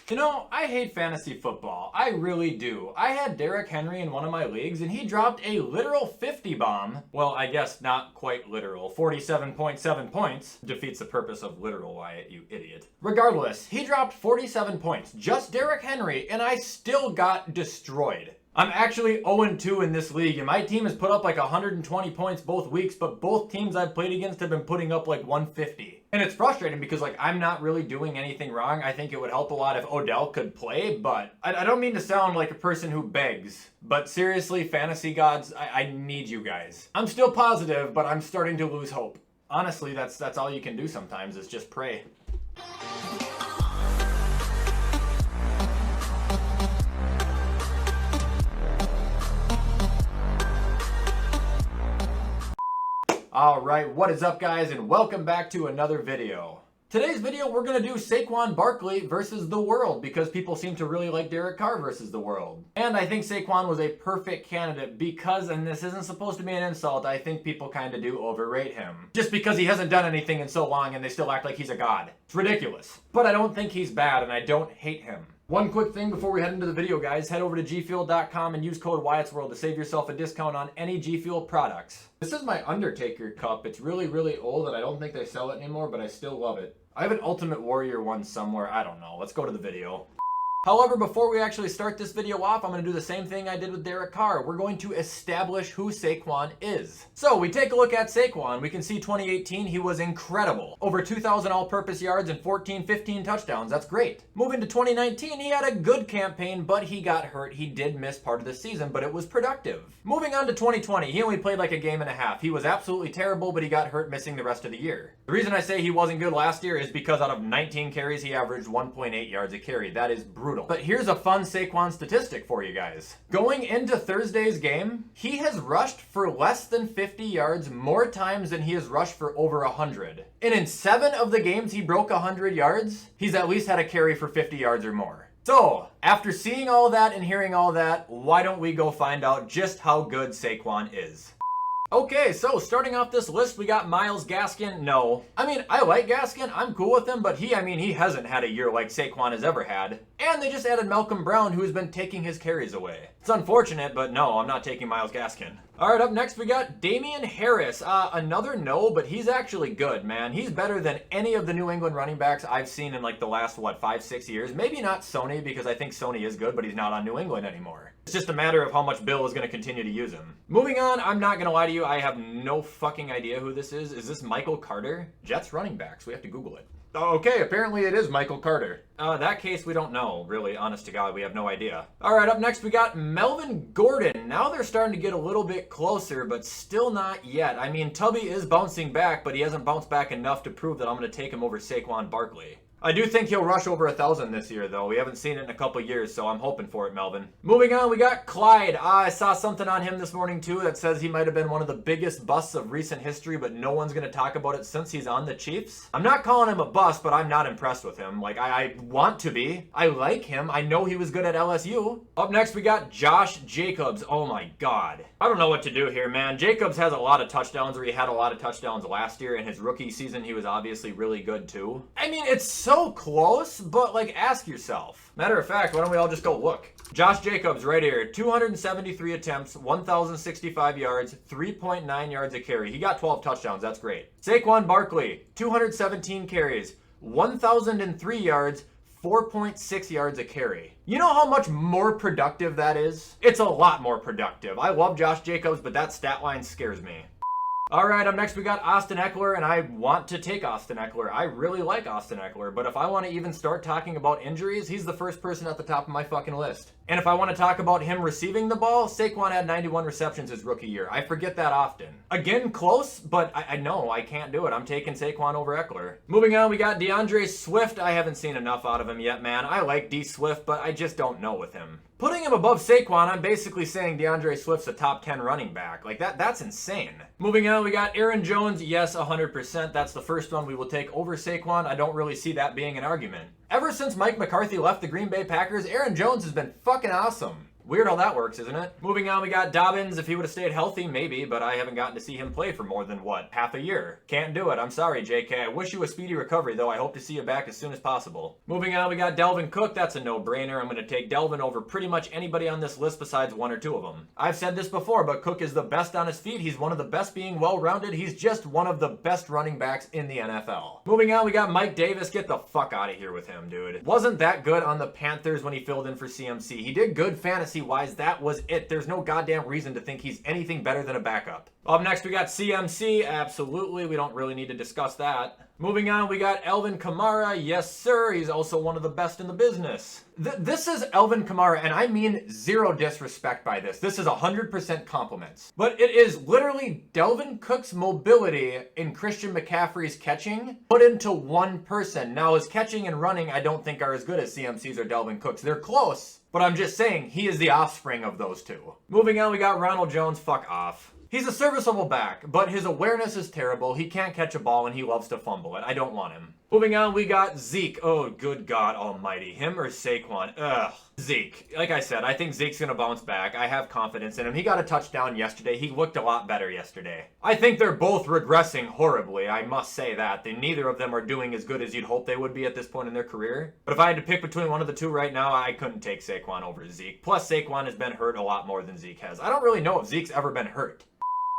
You know, I hate fantasy football. I really do. I had Derrick Henry in one of my leagues and he dropped a literal 50 bomb. Well, I guess not quite literal. 47.7 points. Defeats the purpose of literal, Wyatt, you idiot. Regardless, he dropped 47 points. Just Derrick Henry, and I still got destroyed. I'm actually 0-2 in this league, and my team has put up like 120 points both weeks, but both teams I've played against have been putting up like 150. And it's frustrating because like I'm not really doing anything wrong. I think it would help a lot if Odell could play, but I don't mean to sound like a person who begs, but seriously, fantasy gods, I need you guys. I'm still positive, but I'm starting to lose hope. Honestly, that's all you can do sometimes is just pray. Alright, what is up guys, and welcome back to another video. Today's video we're going to do Saquon Barkley versus the world because people seem to really like Derek Carr versus the world. And I think Saquon was a perfect candidate because, and this isn't supposed to be an insult, I think people kind of do overrate him. Just because he hasn't done anything in so long and they still act like he's a god. It's ridiculous. But I don't think he's bad and I don't hate him. One quick thing before we head into the video, guys. Head over to gfuel.com and use code WyattzWorld to save yourself a discount on any G Fuel products. This is my Undertaker cup. It's really old and I don't think they sell it anymore, but I still love it. I have an Ultimate Warrior one somewhere. I don't know. Let's go to the video. However, before we actually start this video off, I'm going to do the same thing I did with Derek Carr. We're going to establish who Saquon is. So we take a look at Saquon. We can see 2018, he was incredible. Over 2,000 all-purpose yards and 15 touchdowns. That's great. Moving to 2019, he had a good campaign, but he got hurt. He did miss part of the season, but it was productive. Moving on to 2020, he only played like a game and a half. He was absolutely terrible, but he got hurt missing the rest of the year. The reason I say he wasn't good last year is because out of 19 carries, he averaged 1.8 yards a carry. That is brutal. But here's a fun Saquon statistic for you guys. Going into Thursday's game, he has rushed for less than 50 yards more times than he has rushed for over 100. And in 7 of the games he broke 100 yards, he's at least had a carry for 50 yards or more. So, after seeing all that and hearing all that, why don't we go find out just how good Saquon is? Okay, so starting off this list, we got Myles Gaskin. No. I mean, I like Gaskin. I'm cool with him, but he hasn't had a year like Saquon has ever had. And they just added Malcolm Brown, who has been taking his carries away. It's unfortunate, but no, I'm not taking Myles Gaskin. All right, up next we got Damian Harris. Another no, but he's actually good, man. He's better than any of the New England running backs I've seen in like the last, 5-6 years. Maybe not Sony, because I think Sony is good, but he's not on New England anymore. It's just a matter of how much Bill is going to continue to use him. Moving on, I'm not going to lie to you, I have no fucking idea who this is. Is this Michael Carter? Jets running backs, we have to Google it. Okay, apparently it is Michael Carter. That case we don't know, really, honest to God, we have no idea. Alright, up next we got Melvin Gordon. Now they're starting to get a little bit closer, but still not yet. I mean, Tubby is bouncing back, but he hasn't bounced back enough to prove that I'm going to take him over Saquon Barkley. I do think he'll rush over 1,000 this year, though. We haven't seen it in a couple years, so I'm hoping for it, Melvin. Moving on, we got Clyde. I saw something on him this morning, too, that says he might have been one of the biggest busts of recent history, but no one's going to talk about it since he's on the Chiefs. I'm not calling him a bust, but I'm not impressed with him. Like, I want to be. I like him. I know he was good at LSU. Up next, we got Josh Jacobs. Oh, my God. I don't know what to do here, man. Jacobs has a lot of touchdowns, or he had a lot of touchdowns last year. In his rookie season, he was obviously really good, too. I mean, it's so close, but like ask yourself. Matter of fact, why don't we all just go look? Josh Jacobs right here, 273 attempts, 1,065 yards, 3.9 yards a carry. He got 12 touchdowns, that's great. Saquon Barkley, 217 carries, 1,003 yards, 4.6 yards a carry. You know how much more productive that is? It's a lot more productive. I love Josh Jacobs, but that stat line scares me. Alright, up next we got Austin Eckler, and I want to take Austin Eckler. I really like Austin Eckler, but if I want to even start talking about injuries, he's the first person at the top of my fucking list. And if I want to talk about him receiving the ball, Saquon had 91 receptions his rookie year. I forget that often. Again, close, but I know I can't do it. I'm taking Saquon over Eckler. Moving on, we got DeAndre Swift. I haven't seen enough out of him yet, man. I like D Swift, but I just don't know with him. Putting him above Saquon, I'm basically saying DeAndre Swift's a top 10 running back. Like, that's insane. Moving on, we got Aaron Jones. Yes, 100%. That's the first one we will take over Saquon. I don't really see that being an argument. Ever since Mike McCarthy left the Green Bay Packers, Aaron Jones has been fucking awesome. Weird how that works, isn't it? Moving on, we got Dobbins. If he would have stayed healthy, maybe, but I haven't gotten to see him play for more than, what, half a year. Can't do it. I'm sorry, JK. I wish you a speedy recovery, though. I hope to see you back as soon as possible. Moving on, we got Delvin Cook. That's a no-brainer. I'm going to take Delvin over pretty much anybody on this list besides one or two of them. I've said this before, but Cook is the best on his feet. He's one of the best being well-rounded. He's just one of the best running backs in the NFL. Moving on, we got Mike Davis. Get the fuck out of here with him, dude. Wasn't that good on the Panthers when he filled in for CMC. He did good fantasy-wise. That was it. There's no goddamn reason to think he's anything better than a backup. Up next, we got CMC. Absolutely. We don't really need to discuss that. Moving on, we got Alvin Kamara. Yes, sir. He's also one of the best in the business. This is Alvin Kamara, and I mean zero disrespect by this. This is 100% compliments. But it is literally Delvin Cook's mobility in Christian McCaffrey's catching put into one person. Now, his catching and running, I don't think are as good as CMC's or Delvin Cook's. They're close, but I'm just saying he is the offspring of those two. Moving on, we got Ronald Jones. Fuck off. He's a serviceable back, but his awareness is terrible. He can't catch a ball and he loves to fumble it. I don't want him. Moving on, we got Zeke. Oh, good God almighty. Him or Saquon? Ugh. Zeke. Like I said, I think Zeke's going to bounce back. I have confidence in him. He got a touchdown yesterday. He looked a lot better yesterday. I think they're both regressing horribly. I must say that. Neither of them are doing as good as you'd hope they would be at this point in their career. But if I had to pick between one of the two right now, I couldn't take Saquon over Zeke. Plus, Saquon has been hurt a lot more than Zeke has. I don't really know if Zeke's ever been hurt.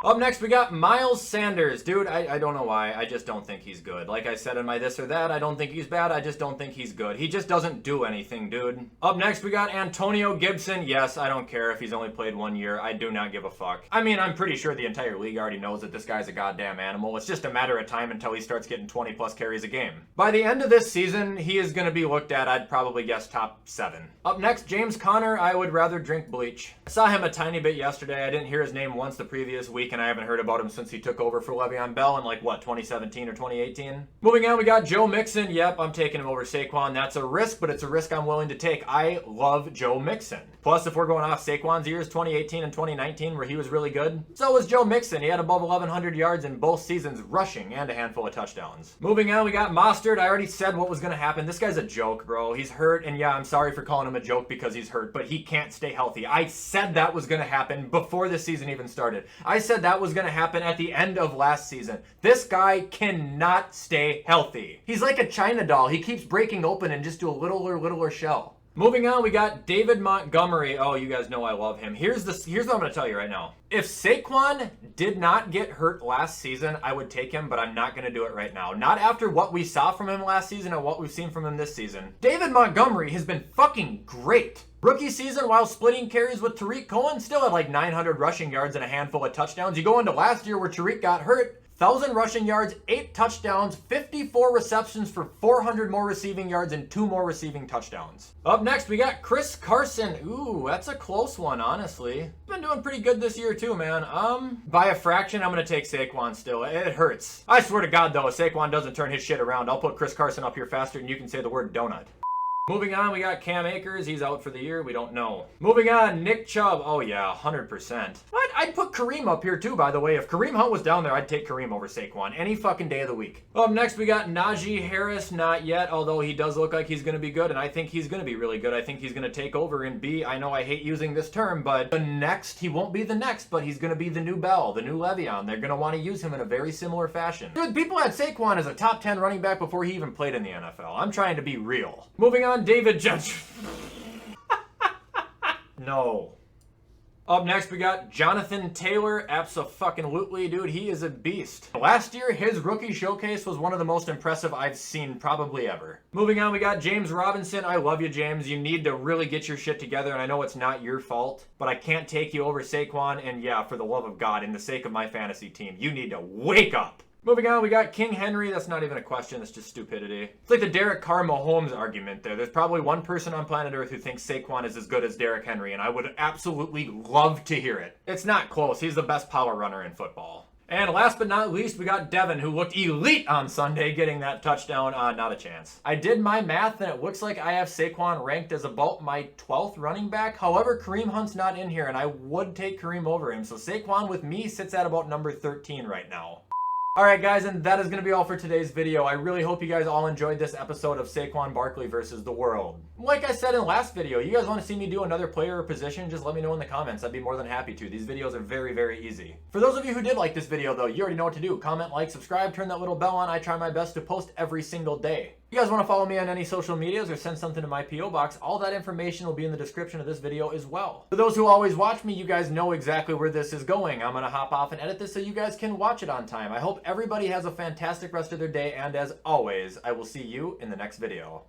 Up next, we got Miles Sanders. Dude, I don't know why. I just don't think he's good. Like I said in my this or that, I don't think he's bad. I just don't think he's good. He just doesn't do anything, dude. Up next, we got Antonio Gibson. Yes, I don't care if he's only played 1 year. I do not give a fuck. I mean, I'm pretty sure the entire league already knows that this guy's a goddamn animal. It's just a matter of time until he starts getting 20+ carries a game. By the end of this season, he is going to be looked at, I'd probably guess, top 7. Up next, James Conner. I would rather drink bleach. I saw him a tiny bit yesterday. I didn't hear his name once the previous week, and I haven't heard about him since he took over for Le'Veon Bell in, like, what, 2017 or 2018? Moving on, we got Joe Mixon. Yep, I'm taking him over Saquon. That's a risk, but it's a risk I'm willing to take. I love Joe Mixon. Plus, if we're going off Saquon's years, 2018 and 2019, where he was really good, so was Joe Mixon. He had above 1,100 yards in both seasons, rushing, and a handful of touchdowns. Moving on, we got Mostert. I already said what was going to happen. This guy's a joke, bro. He's hurt, and yeah, I'm sorry for calling him a joke because he's hurt, but he can't stay healthy. I said that was going to happen before the season even started. I said that was going to happen at the end of last season. This guy cannot stay healthy. He's like a China doll. He keeps breaking open and just do a littler shell. Moving on, we got David Montgomery. Oh, you guys know I love him. Here's what I'm going to tell you right now. If Saquon did not get hurt last season, I would take him, but I'm not going to do it right now. Not after what we saw from him last season and what we've seen from him this season. David Montgomery has been fucking great. Rookie season, while splitting carries with Tariq Cohen, still had like 900 rushing yards and a handful of touchdowns. You go into last year where Tariq got hurt, 1,000 rushing yards, 8 touchdowns, 54 receptions for 400 more receiving yards and 2 more receiving touchdowns. Up next, we got Chris Carson. Ooh, that's a close one, honestly. He's been doing pretty good this year too, man. By a fraction, I'm going to take Saquon still. It hurts. I swear to God, though, if Saquon doesn't turn his shit around, I'll put Chris Carson up here faster than you can say the word donut. Moving on, we got Cam Akers. He's out for the year. We don't know. Moving on, Nick Chubb. Oh, yeah, 100%. What? I'd put Kareem up here, too, by the way. If Kareem Hunt was down there, I'd take Kareem over Saquon any fucking day of the week. Up next, we got Najee Harris. Not yet, although he does look like he's going to be good, and I think he's going to be really good. I think he's going to take over and be, I know I hate using this term, but the next, he won't be the next, but he's going to be the new Bell, the new Le'Veon. They're going to want to use him in a very similar fashion. Dude, people had Saquon as a top 10 running back before he even played in the NFL. I'm trying to be real. Moving on, David Johnson. No. Up next, we got Jonathan Taylor. Abso-fucking-lutely, dude. He is a beast. Last year, his rookie showcase was one of the most impressive I've seen probably ever. Moving on, we got James Robinson. I love you, James. You need to really get your shit together, and I know it's not your fault, but I can't take you over Saquon, and yeah, for the love of God, in the sake of my fantasy team, you need to wake up. Moving on, we got King Henry. That's not even a question. That's just stupidity. It's like the Derek Carr Mahomes argument there. There's probably one person on planet Earth who thinks Saquon is as good as Derrick Henry, and I would absolutely love to hear it. It's not close. He's the best power runner in football. And last but not least, we got Devin, who looked elite on Sunday getting that touchdown. Not a chance. I did my math, and it looks like I have Saquon ranked as about my 12th running back. However, Kareem Hunt's not in here, and I would take Kareem over him. So Saquon with me sits at about number 13 right now. Alright guys, and that is going to be all for today's video. I really hope you guys all enjoyed this episode of Saquon Barkley versus the world. Like I said in the last video, you guys want to see me do another player or position, just let me know in the comments. I'd be more than happy to. These videos are very, very easy. For those of you who did like this video though, you already know what to do. Comment, like, subscribe, turn that little bell on. I try my best to post every single day. If you guys want to follow me on any social medias or send something to my P.O. box, all that information will be in the description of this video as well. For those who always watch me, you guys know exactly where this is going. I'm going to hop off and edit this so you guys can watch it on time. I hope everybody has a fantastic rest of their day, and as always, I will see you in the next video.